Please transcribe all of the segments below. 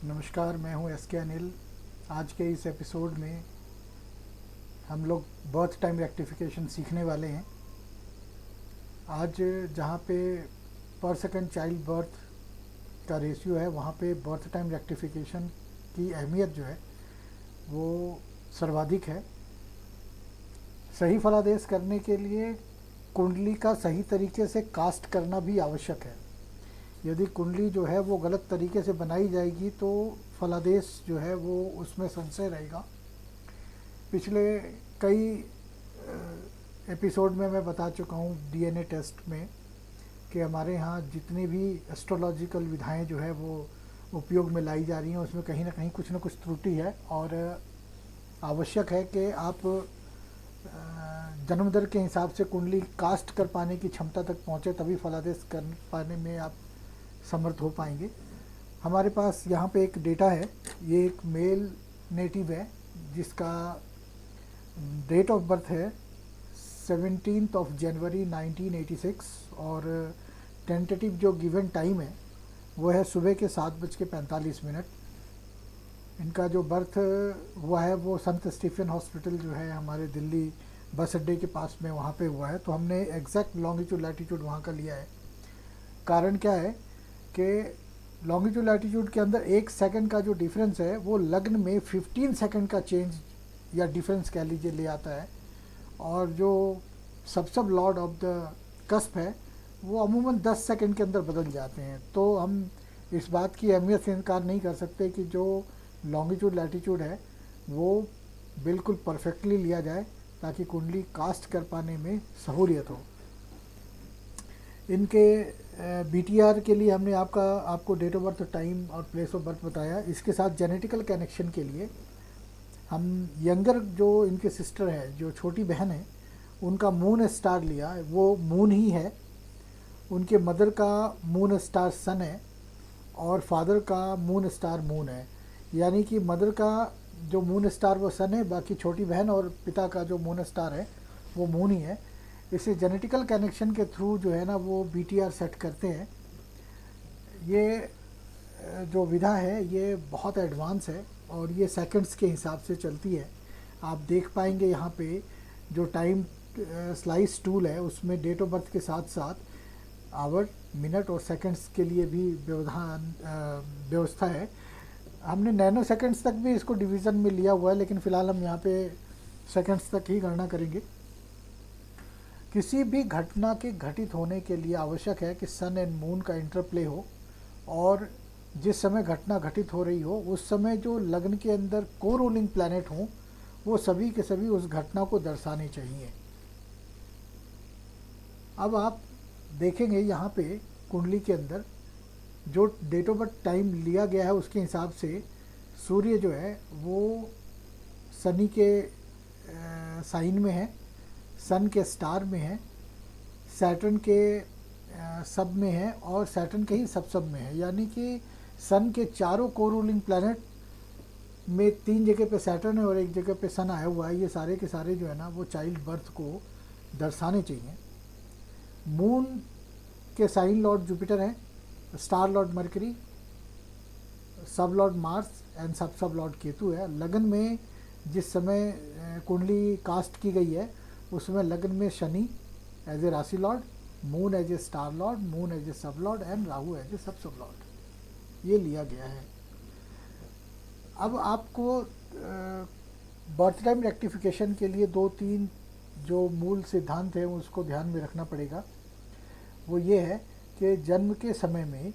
नमस्कार, मैं हूं एस के अनिल। आज के इस एपिसोड में हम लोग बर्थ टाइम रेक्टिफिकेशन सीखने वाले हैं। आज जहां पे पर सेकंड चाइल्ड बर्थ का रेशियो है, वहां पे बर्थ टाइम रेक्टिफिकेशन की अहमियत जो है वो सर्वाधिक है। सही फलादेश करने के लिए कुंडली का सही तरीके से कास्ट करना भी आवश्यक है। यदि कुंडली जो है वो गलत तरीके से बनाई जाएगी तो फलादेश जो है वो उसमें संशय रहेगा। पिछले कई एपिसोड में मैं बता चुका हूँ डीएनए टेस्ट में कि हमारे यहाँ जितनी भी एस्ट्रोलॉजिकल विधाएं जो है वो उपयोग में लाई जा रही हैं, उसमें कहीं ना कुछ त्रुटि है। और आवश्यक है कि आप जन्म दर के हिसाब से कुंडली कास्ट कर पाने की क्षमता तक पहुँचे, तभी फलादेश कर पाने में आप समर्थ हो पाएंगे। हमारे पास यहाँ पे एक डेटा है। ये एक मेल नेटिव है जिसका डेट ऑफ बर्थ है 17 जनवरी 1986 और टेंटेटिव जो गिवन टाइम है वो है सुबह के 7:45। इनका जो बर्थ हुआ है वो संत स्टीफन हॉस्पिटल जो है हमारे दिल्ली बस अड्डे के पास में, वहाँ पे हुआ है। तो हमने एग्जैक्ट लॉन्गिट्यूड लैटिट्यूड वहाँ का लिया है। कारण क्या है कि लॉन्गिट्यूड लैटिट्यूड के अंदर 1 सेकंड का जो डिफरेंस है वो लग्न में 15 सेकंड का चेंज या डिफरेंस कह लीजिए ले आता है। और जो सब लॉर्ड ऑफ द कस्प है वो अमूमन 10 सेकंड के अंदर बदल जाते हैं। तो हम इस बात की अहमियत से इनकार नहीं कर सकते कि जो लॉन्गिट्यूड लैटिट्यूड है वो बिल्कुल परफेक्टली लिया जाए ताकि कुंडली कास्ट कर पाने में सहूलियत हो। इनके बीटीआर के लिए हमने आपको डेट ऑफ बर्थ, टाइम और प्लेस ऑफ बर्थ बताया। इसके साथ जेनेटिकल कनेक्शन के लिए हम यंगर जो इनके सिस्टर है, जो छोटी बहन है, उनका मून स्टार लिया। वो मून ही है। उनके मदर का मून स्टार सन है और फादर का मून स्टार मून है। यानी कि मदर का जो मून स्टार वो सन है, बाकी छोटी बहन और पिता का जो मून स्टार है वो मून ही है। इसे जेनेटिकल कनेक्शन के थ्रू जो है ना वो बीटीआर सेट करते हैं। ये जो विधा है ये बहुत एडवांस है और ये सेकंड्स के हिसाब से चलती है। आप देख पाएंगे यहाँ पे जो टाइम स्लाइस टूल है उसमें डेट ऑफ बर्थ के साथ साथ आवर, मिनट और सेकंड्स के लिए भी व्यवस्था है। हमने नैनो सेकंड्स तक भी इसको डिवीज़न में लिया हुआ है, लेकिन फ़िलहाल हम यहाँ पे सेकंड्स तक ही गणना करेंगे। किसी भी घटना के घटित होने के लिए आवश्यक है कि सन एंड मून का इंटरप्ले हो और जिस समय घटना घटित हो रही हो उस समय जो लग्न के अंदर को रूलिंग प्लैनेट हों वो सभी के सभी उस घटना को दर्शाने चाहिए। अब आप देखेंगे यहाँ पे कुंडली के अंदर जो डेट ऑफ बर्थ टाइम लिया गया है उसके हिसाब से सूर्य जो है वो शनि के साइन में है, सन के स्टार में है, सैटर्न के सब में है और सैटर्न के ही सब में है। यानी कि सन के चारों को रूलिंग प्लैनेट में 3 जगह पे सैटर्न है और 1 जगह पे सन आया हुआ है। ये सारे के सारे जो है ना वो चाइल्ड बर्थ को दर्शाने चाहिए। मून के साइन लॉर्ड जुपिटर है, स्टार लॉर्ड मरकरी, सब लॉर्ड मार्स एंड सब लॉर्ड केतु है। लगन में जिस समय कुंडली कास्ट की गई है उसमें लगन में Shani as a rashi lord, moon as a star lord, moon as a sub lord and Rahu as a sub lord ये लिया गया है। अब आपको बर्थ टाइम रेक्टिफिकेशन के लिए 2-3 जो मूल सिद्धांत हैं उसको ध्यान में रखना पड़ेगा। वो ये है कि जन्म के समय में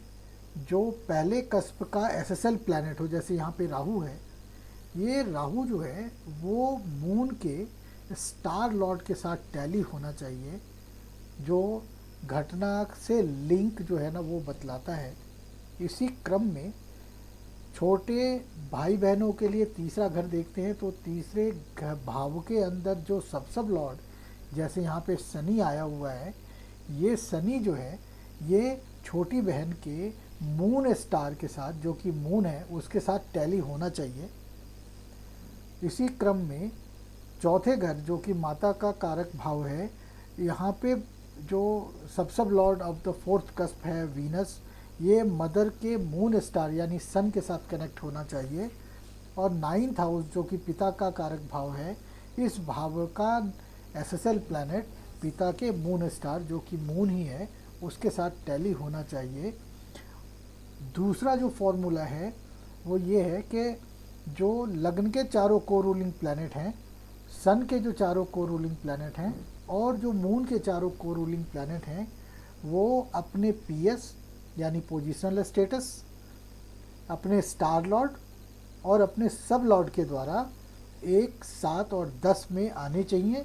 जो पहले कस्प का एसएसएल प्लैनेट हो, जैसे यहाँ पे राहु है, ये राहु जो है वो मून के स्टार लॉर्ड के साथ टैली होना चाहिए, जो घटना से लिंक जो है ना वो बतलाता है। इसी क्रम में छोटे भाई बहनों के लिए तीसरा घर देखते हैं तो तीसरे भाव के अंदर जो सब लॉर्ड, जैसे यहाँ पे शनि आया हुआ है, ये शनि जो है ये छोटी बहन के मून स्टार के साथ, जो कि मून है, उसके साथ टैली होना चाहिए। इसी क्रम में चौथे घर जो कि माता का कारक भाव है, यहाँ पे जो सब Lord of the 4th cusp है वीनस, ये मदर के मून स्टार यानी सन के साथ कनेक्ट होना चाहिए। और 9th हाउस जो कि पिता का कारक भाव है, इस भाव का एसएसएल प्लैनेट पिता के मून स्टार जो कि मून ही है उसके साथ टैली होना चाहिए। दूसरा जो फॉर्मूला है वो ये है कि जो लग्न के चारों को रूलिंग प्लैनेट हैं, सन के जो चारों को रूलिंग प्लैनेट हैं और जो मून के चारों को रूलिंग प्लैनेट हैं, वो अपने पीएस यानी पोजिशनल स्टेटस, अपने स्टार लॉर्ड और अपने सब लॉर्ड के द्वारा 1, 7 और 10 में आने चाहिए।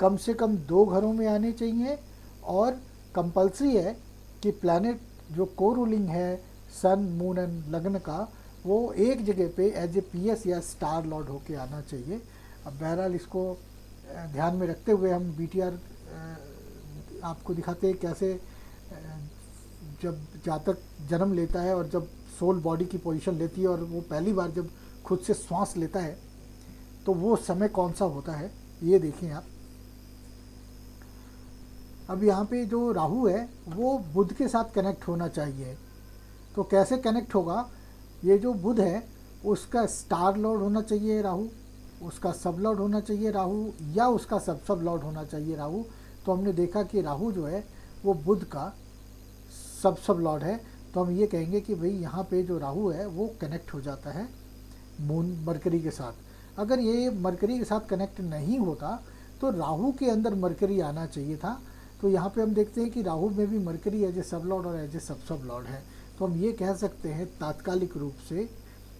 कम से कम 2 घरों में आने चाहिए। और कंपलसरी है कि प्लैनेट जो को रूलिंग है सन, मून एंड लग्न का, वो एक जगह पे एज ए पीएस या स्टार लॉर्ड होके आना चाहिए। अब बहरहाल इसको ध्यान में रखते हुए हम बीटीआर आपको दिखाते हैं कैसे जब जातक जन्म लेता है और जब सोल बॉडी की पोजीशन लेती है और वो पहली बार जब खुद से श्वास लेता है तो वो समय कौन सा होता है, ये देखें आप। अब यहाँ पे जो राहु है वो बुध के साथ कनेक्ट होना चाहिए। तो कैसे कनेक्ट होगा? ये जो बुध है उसका स्टार लॉर्ड होना चाहिए राहु, उसका सब लॉर्ड होना चाहिए राहु, या उसका सब लॉर्ड होना चाहिए राहु। तो हमने देखा कि राहु जो है वो बुध का सब लॉर्ड है। तो हम ये कहेंगे कि भाई यहाँ पे जो राहु है वो कनेक्ट हो जाता है मून मरकरी के साथ। अगर ये मरकरी के साथ कनेक्ट नहीं होता तो राहु के अंदर मरकरी आना चाहिए था। तो यहाँ पे हम देखते हैं कि राहु में भी mercury as a sub Lord और एज ए सब लॉर्ड है। तो हम ये कह सकते हैं तात्कालिक रूप से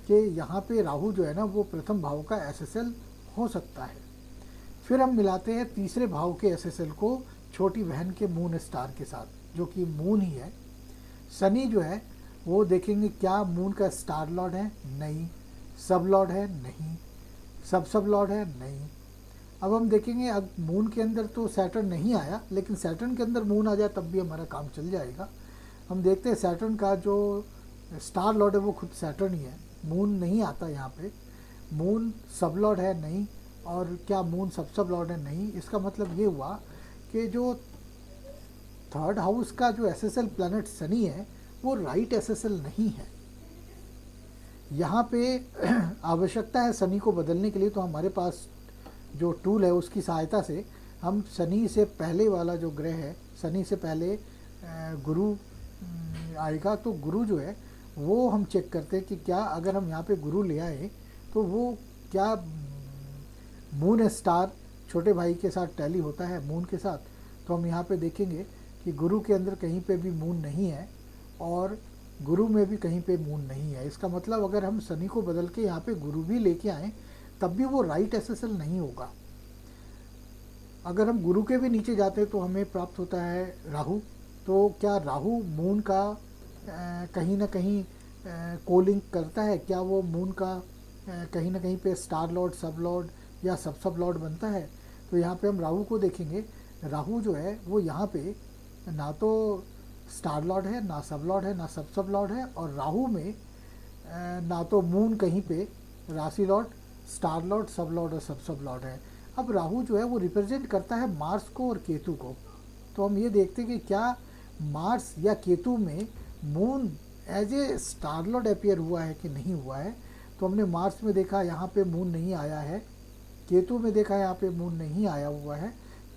कि यहाँ पे राहु जो है ना वो प्रथम भाव का एसएसएल हो सकता है। फिर हम मिलाते हैं तीसरे भाव के एसएसएल को छोटी बहन के मून स्टार के साथ जो कि मून ही है। शनि जो है वो देखेंगे क्या मून का स्टार लॉर्ड है? नहीं। सब लॉर्ड है? नहीं। सब लॉर्ड है? नहीं। अब हम देखेंगे अब मून के अंदर तो सैटर्न नहीं आया, लेकिन सैटर्न के अंदर मून आ जाए तब भी हमारा काम चल जाएगा। हम देखते हैं सैटर्न का जो स्टार लॉर्ड है वो खुद सैटर्न ही है, मून नहीं आता यहाँ पे। मून सब लॉर्ड है? नहीं। और क्या मून सब लॉर्ड है? नहीं। इसका मतलब ये हुआ कि जो थर्ड हाउस का जो एसएसएल प्लैनेट शनि है वो राइट एसएसएल नहीं है। यहाँ पे आवश्यकता है शनि को बदलने के लिए, तो हमारे पास जो टूल है उसकी सहायता से हम शनि से पहले वाला जो ग्रह है, शनि से पहले गुरु आएगा, तो गुरु जो है वो हम चेक करते हैं कि क्या अगर हम यहाँ पे गुरु ले आए तो वो क्या मून स्टार छोटे भाई के साथ टैली होता है मून के साथ। तो हम यहाँ पे देखेंगे कि गुरु के अंदर कहीं पे भी मून नहीं है और गुरु में भी कहीं पे मून नहीं है। इसका मतलब अगर हम शनि को बदल के यहाँ पे गुरु भी लेके आएँ तब भी वो राइट एसएसएल नहीं होगा। अगर हम गुरु के भी नीचे जाते तो हमें प्राप्त होता है राहु। तो क्या राहु मून का कहीं ना कहीं कोलिंग करता है? क्या वो मून का कहीं ना कहीं पे स्टार लॉर्ड, सब लॉर्ड या सब लॉर्ड बनता है? तो यहाँ पे हम राहु को देखेंगे। राहु जो है वो यहाँ पे ना तो स्टार लॉर्ड है, ना सब लॉर्ड है, ना सब लॉर्ड है। और राहु में ना तो मून कहीं पे राशि लॉर्ड, स्टार लॉर्ड, सब लॉर्ड और सब लॉर्ड है। अब राहु जो है वो रिप्रेजेंट करता है मार्स को और केतु को। तो हम ये देखते हैं कि क्या मार्स या केतु में moon as a star lord appear हुआ है कि नहीं हुआ है। तो हमने मार्स में देखा यहाँ पे मून नहीं आया है, केतु में देखा यहाँ पे मून नहीं आया हुआ है।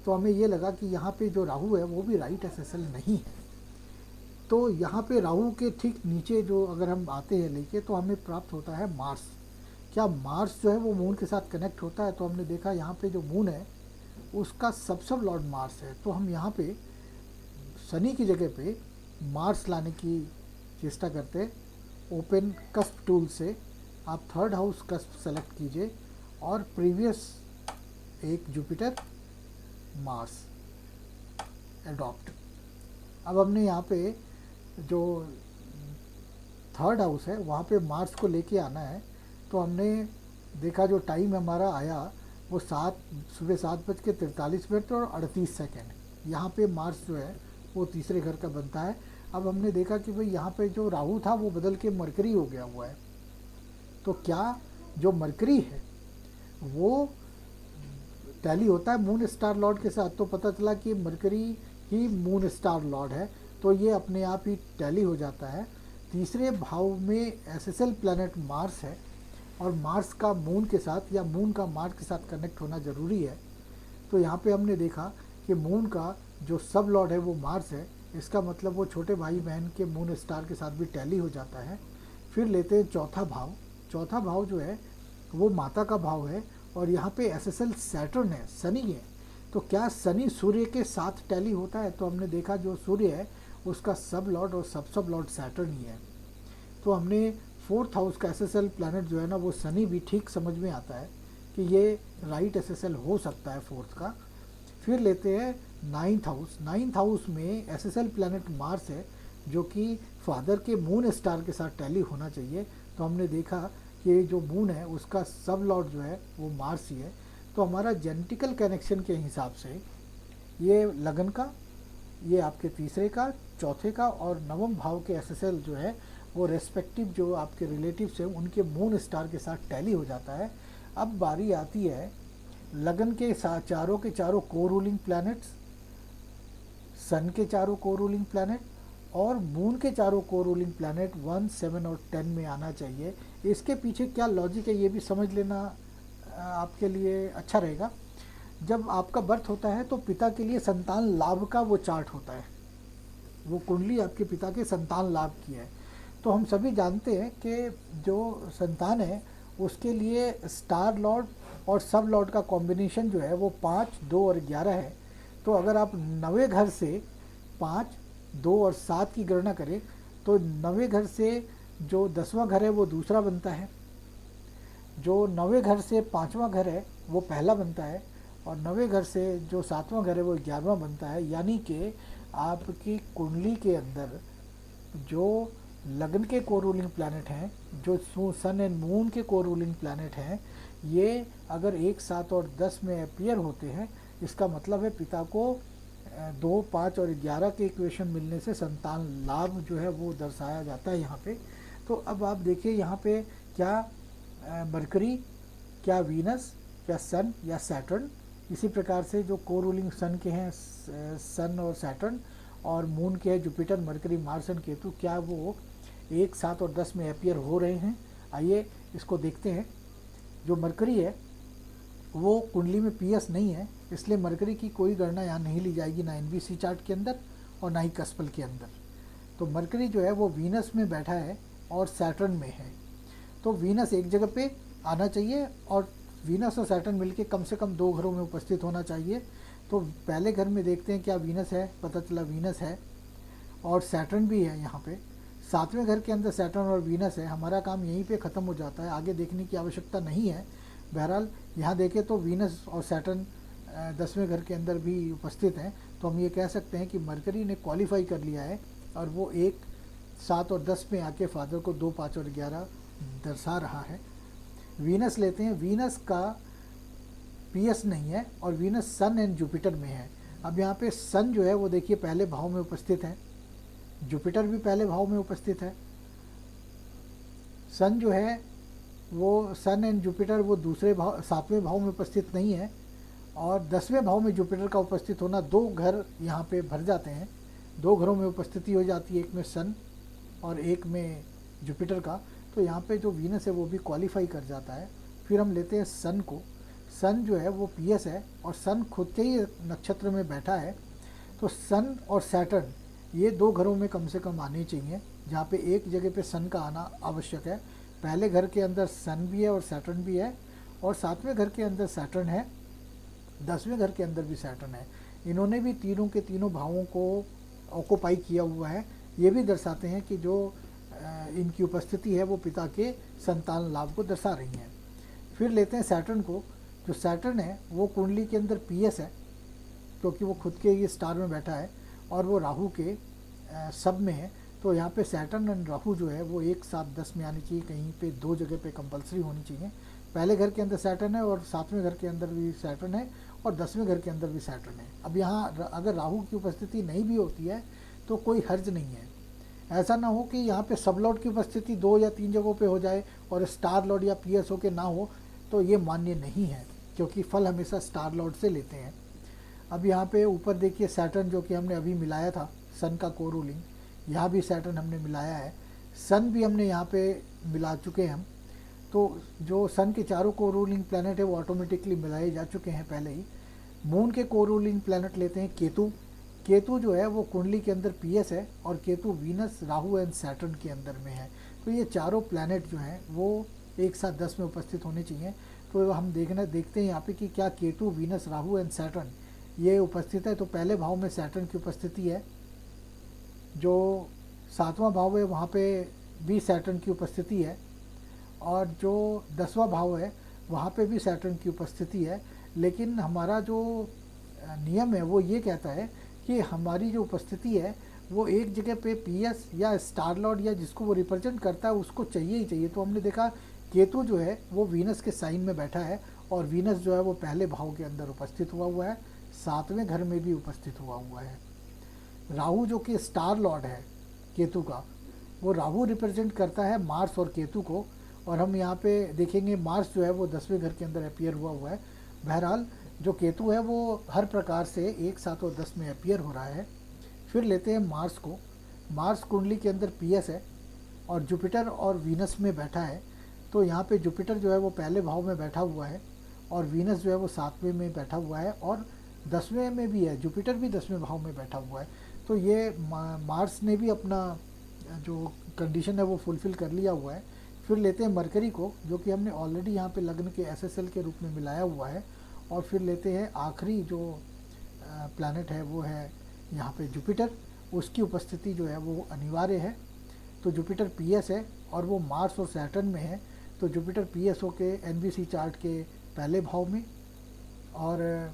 तो हमें ये लगा कि यहाँ पे जो राहु है वो भी राइट एसएसएल नहीं है। तो यहाँ पे राहु के ठीक नीचे जो अगर हम आते हैं लेके तो हमें प्राप्त होता है मार्स। क्या मार्स जो है वो मून के साथ कनेक्ट होता है? तो हमने देखा यहाँ पे जो मून है उसका सब लॉर्ड मार्स है। तो हम यहाँ पे शनि की जगह पे मार्स लाने की चेष्टा करते हैं। ओपन कस्प टूल से आप थर्ड हाउस कस्प सेलेक्ट कीजिए और प्रीवियस एक जुपिटर मार्स एडॉप्ट। अब हमने यहाँ पे जो थर्ड हाउस है वहाँ पे मार्स को लेके आना है। तो हमने देखा जो टाइम हमारा आया वो सुबह 7:43 और 38 सेकेंड। यहाँ पे मार्स जो है वो तीसरे घर का बनता है। अब हमने देखा कि भाई यहाँ पे जो राहु था वो बदल के मरकरी हो गया हुआ है। तो क्या जो मरकरी है वो टैली होता है मून स्टार लॉर्ड के साथ? तो पता चला कि मरकरी ही मून स्टार लॉर्ड है तो ये अपने आप ही टैली हो जाता है। तीसरे भाव में एसएसएल प्लैनेट मार्स है, और मार्स का मून के साथ या मून का मार्स के साथ कनेक्ट होना ज़रूरी है। तो यहाँ पे हमने देखा कि मून का जो सब लॉर्ड है वो मार्स है, इसका मतलब वो छोटे भाई बहन के मून स्टार के साथ भी टैली हो जाता है। फिर लेते हैं चौथा भाव। चौथा भाव जो है वो माता का भाव है, और यहाँ पे एसएसएल सैटर्न है, शनि है। तो क्या शनि सूर्य के साथ टैली होता है? तो हमने देखा जो सूर्य है उसका सब लॉर्ड और सब लॉर्ड सैटर्न ही है। तो हमने फोर्थ हाउस का एसएसएल प्लैनेट जो है ना वो शनि भी ठीक समझ में आता है कि ये राइट एसएसएल हो सकता है फोर्थ का। फिर लेते हैं नाइन्थ हाउस। नाइन्थ हाउस में एसएसएल प्लैनेट मार्स है, जो कि फादर के मून स्टार के साथ टैली होना चाहिए। तो हमने देखा कि जो मून है उसका सब लॉर्ड जो है वो मार्स ही है। तो हमारा जेनेटिकल कनेक्शन के हिसाब से ये लगन का, ये आपके तीसरे का, चौथे का और नवम भाव के एसएसएल जो है वो रेस्पेक्टिव जो आपके रिलेटिव्स हैं उनके मून स्टार के साथ टैली हो जाता है। अब बारी आती है लगन के साथ चारों के चारों को रूलिंग प्लैनेट्स, सन के चारों को रूलिंग प्लैनेट और मून के चारों को रूलिंग प्लैनेट 1, 7 और 10 में आना चाहिए। इसके पीछे क्या लॉजिक है ये भी समझ लेना आपके लिए अच्छा रहेगा। जब आपका बर्थ होता है तो पिता के लिए संतान लाभ का वो चार्ट होता है, वो कुंडली आपके पिता के संतान लाभ की है। तो हम सभी जानते हैं कि जो संतान है उसके लिए स्टार लॉर्ड और सब लॉर्ड का कॉम्बिनेशन जो है वो 5, 2 और 11 है। तो अगर आप 9वें घर से 5, 2 और 7 की गणना करें तो 9वें घर से जो 10वां घर है वो दूसरा बनता है, जो 9वें घर से 5वां घर है वो पहला बनता है, और 9वें घर से जो 7वां घर है वो 11वां बनता है। यानी कि आपकी कुंडली के अंदर जो लगन के को रूलिंग प्लैनेट हैं, जो सन एंड मून के को रूलिंग प्लैनेट हैं, ये अगर 1, 7 और 10 में अपीयर होते हैं, इसका मतलब है पिता को 2, 5 और 11 के इक्वेशन मिलने से संतान लाभ जो है वो दर्शाया जाता है यहाँ पे। तो अब आप देखिए यहाँ पे क्या मरकरी, क्या वीनस, क्या सन या सैटर्न, इसी प्रकार से जो को रूलिंग सन के हैं सन और सैटर्न, और मून के हैं Jupiter, mercury, Mars and Ketu, क्या वो 1, 7 और 10 में अपीयर हो रहे हैं? आइए इसको देखते हैं। जो मरकरी है वो कुंडली में पीएस नहीं है, इसलिए मरकरी की कोई गणना यहाँ नहीं ली जाएगी, ना एनबीसी चार्ट के अंदर और ना ही कस्पल के अंदर। तो मरकरी जो है वो वीनस में बैठा है और सैटर्न में है। तो वीनस एक जगह पे आना चाहिए, और वीनस और सैटर्न मिलके कम से कम 2 घरों में उपस्थित होना चाहिए। तो पहले घर में देखते हैं क्या वीनस है, पता चला वीनस है और सैटर्न भी है यहाँ पे। 7वें घर के अंदर सैटर्न और वीनस है, हमारा काम यहीं पे ख़त्म हो जाता है, आगे देखने की आवश्यकता नहीं है। बहरहाल यहाँ देखें तो वीनस और सैटर्न 10वें घर के अंदर भी उपस्थित हैं। तो हम ये कह सकते हैं कि मरकरी ने क्वालिफाई कर लिया है, और वो 1, 7 और 10 में आके फादर को 2, 5 और 11 दर्शा रहा है। वीनस लेते हैं, वीनस का पीएस नहीं है, और वीनस सन एंड जुपिटर में है। अब यहाँ पे सन जो है वो देखिए पहले भाव में उपस्थित है, जुपिटर भी पहले भाव में उपस्थित है। सन जो है वो सन एंड जुपिटर वो दूसरे भाव 7वें भाव में उपस्थित नहीं है, और 10वें भाव में जुपिटर का उपस्थित होना 2 घर यहाँ पे भर जाते हैं, 2 घरों में उपस्थिति हो जाती है, एक में सन और एक में जुपिटर का। तो यहाँ पे जो वीनस है वो भी क्वालिफाई कर जाता है। फिर हम लेते हैं सन को। सन जो है वो पीएस है, और सन खुद के ही नक्षत्र में बैठा है। तो सन और सैटर्न ये 2 घरों में कम से कम आने चाहिए, जहाँ पे एक जगह पे सन का आना आवश्यक है। पहले घर के अंदर सन भी है और सैटर्न भी है, और 7वें घर के अंदर सैटर्न है, 10वें घर के अंदर भी सैटर्न है। इन्होंने भी तीनों के तीनों भावों को ऑक्युपाई किया हुआ है। ये भी दर्शाते हैं कि जो इनकी उपस्थिति है वो पिता के संतान लाभ को दर्शा रही हैं। फिर लेते हैं सैटर्न को। जो सैटर्न है वो कुंडली के अंदर पीएस है, क्योंकि वो खुद के ये स्टार में बैठा है, और वो राहु के सब में है। तो यहाँ पे सैटर्न एंड राहु जो है वो 1, 7, 10 में आनी चाहिए, कहीं पे 2 जगह पे कंपलसरी होनी चाहिए। पहले घर के अंदर सैटर्न है, और 7वें घर के अंदर भी सैटर्न है, और 10वें घर के अंदर भी सैटर्न है। अब यहाँ अगर राहु की उपस्थिति नहीं भी होती है तो कोई हर्ज नहीं है। ऐसा ना हो कि यहाँ पे सब लॉर्ड की उपस्थिति 2 या 3 जगहों पे हो जाए और स्टार लॉर्ड या पीएस हो के ना हो, तो ये मान्य नहीं है, क्योंकि फल हमेशा स्टार लॉर्ड से लेते हैं। अब यहाँ पे ऊपर देखिए सैटर्न जो कि हमने अभी मिलाया था सन का को रूलिंग, यहाँ भी सैटर्न हमने मिलाया है, सन भी हमने यहाँ पे मिला चुके हैं हम। तो जो सन के चारों को रूलिंग प्लैनेट है वो ऑटोमेटिकली मिलाए जा चुके हैं पहले ही। मून के को रूलिंग प्लैनेट लेते हैं केतु। केतु जो है वो कुंडली के अंदर पीएस है, और Ketu Venus, Rahu and Saturn के अंदर में है। तो ये चारों प्लैनेट जो हैं वो एक साथ 10 में उपस्थित होने चाहिए। तो हम देखते हैं यहाँ पे कि क्या Ketu, Venus, Rahu and Saturn ये उपस्थित है। तो पहले भाव में सैटर्न की उपस्थिति है, जो 7वां भाव है वहाँ पे भी सैटर्न की उपस्थिति है, और जो 10वां भाव है वहाँ पे भी सैटर्न की उपस्थिति है। लेकिन हमारा जो नियम है वो ये कहता है कि हमारी जो उपस्थिति है वो एक जगह पे पीएस या स्टार लॉर्ड या जिसको वो रिप्रेजेंट करता है उसको चाहिए ही चाहिए। तो हमने देखा केतु जो है वो वीनस के साइन में बैठा है, और वीनस जो है वो पहले भाव के अंदर उपस्थित हुआ है, 7वें घर में भी उपस्थित हुआ है। राहु जो कि स्टार लॉर्ड है केतु का, वो राहु रिप्रेजेंट करता है मार्स और केतु को, और हम यहाँ पे देखेंगे मार्स जो है वो 10वें घर के अंदर अपीयर हुआ है। बहरहाल जो केतु है वो हर प्रकार से 1, 7 और 10 में अपीयर हो रहा है। फिर लेते हैं मार्स को। मार्स कुंडली के अंदर पीएस है, और जुपिटर और वीनस में बैठा है। तो यहाँ पे जुपिटर जो है वो पहले भाव में बैठा हुआ है, और वीनस जो है वो 7वें में बैठा हुआ है, और 10वें में भी है, जुपिटर भी 10वें भाव में बैठा हुआ है। तो ये मार्स ने भी अपना जो कंडीशन है वो फुलफ़िल कर लिया हुआ है। फिर लेते हैं मरकरी को, जो कि हमने ऑलरेडी यहाँ पे लग्न के एसएसएल के रूप में मिलाया हुआ है। और फिर लेते हैं आखिरी जो प्लैनेट है वो है यहाँ पे जुपिटर, उसकी उपस्थिति जो है वो अनिवार्य है। तो जुपिटर पीएस है और वो मार्स और सैटर्न में है। तो जुपिटर पीएस हो के एनबीसी चार्ट के पहले भाव में, और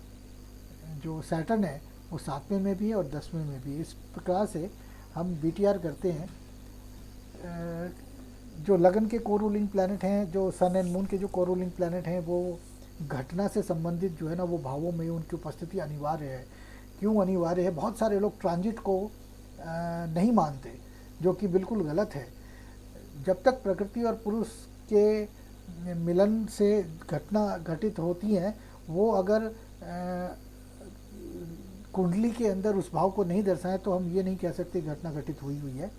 जो सैटर्न है वो 7वें में भी है और 10वें में भी। इस प्रकार से हम बीटीआर करते हैं। जो लगन के को रूलिंग प्लैनेट हैं, जो सन एंड मून के जो को रूलिंग प्लैनेट हैं, वो घटना से संबंधित जो है ना वो भावों में उनकी उपस्थिति अनिवार्य है। क्यों अनिवार्य है? बहुत सारे लोग ट्रांजिट को नहीं मानते, जो कि बिल्कुल गलत है। जब तक प्रकृति और पुरुष के मिलन से घटना घटित होती हैं, वो अगर कुंडली के अंदर उस भाव को नहीं दर्शाएं तो हम ये नहीं कह सकते घटना घटित हुई है।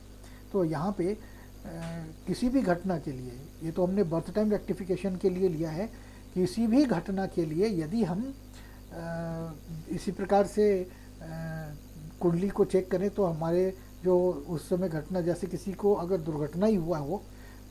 तो यहाँ पे किसी भी घटना के लिए, ये तो हमने बर्थ टाइम रेक्टिफिकेशन के लिए लिया है, किसी भी घटना के लिए यदि हम इसी प्रकार से कुंडली को चेक करें तो हमारे जो उस समय घटना, जैसे किसी को अगर दुर्घटना ही हुआ हो,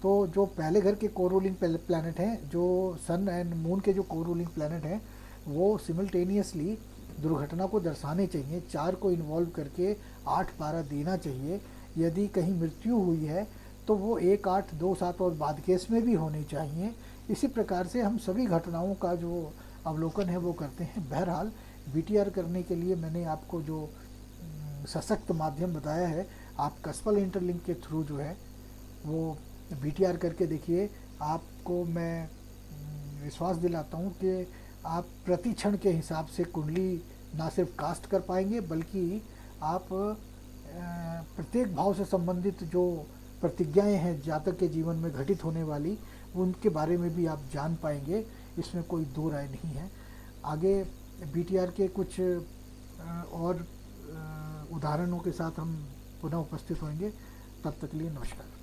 तो जो पहले घर के को रूलिंग प्लैनेट हैं, जो सन एंड मून के जो को रूलिंग प्लैनेट हैं, वो सिमल्टेनियसली दुर्घटना को दर्शाने चाहिए। 4 को इन्वॉल्व करके 8 12 देना चाहिए। यदि कहीं मृत्यु हुई है तो वो 1 8 2 7 और बाद केस में भी होनी चाहिए। इसी प्रकार से हम सभी घटनाओं का जो अवलोकन है वो करते हैं। बहरहाल बीटीआर करने के लिए मैंने आपको जो सशक्त माध्यम बताया है, आप कस्पल इंटरलिंक के थ्रू जो है वो बीटीआर करके देखिए। आपको मैं विश्वास दिलाता हूँ कि आप प्रति क्षण के हिसाब से कुंडली ना सिर्फ कास्ट कर पाएंगे, बल्कि आप प्रत्येक भाव से संबंधित जो प्रतिज्ञाएं हैं जातक के जीवन में घटित होने वाली, उनके बारे में भी आप जान पाएंगे। इसमें कोई दो राय नहीं है। आगे बीटीआर के कुछ और उदाहरणों के साथ हम पुनः उपस्थित होंगे। तब तक के लिए नमस्कार।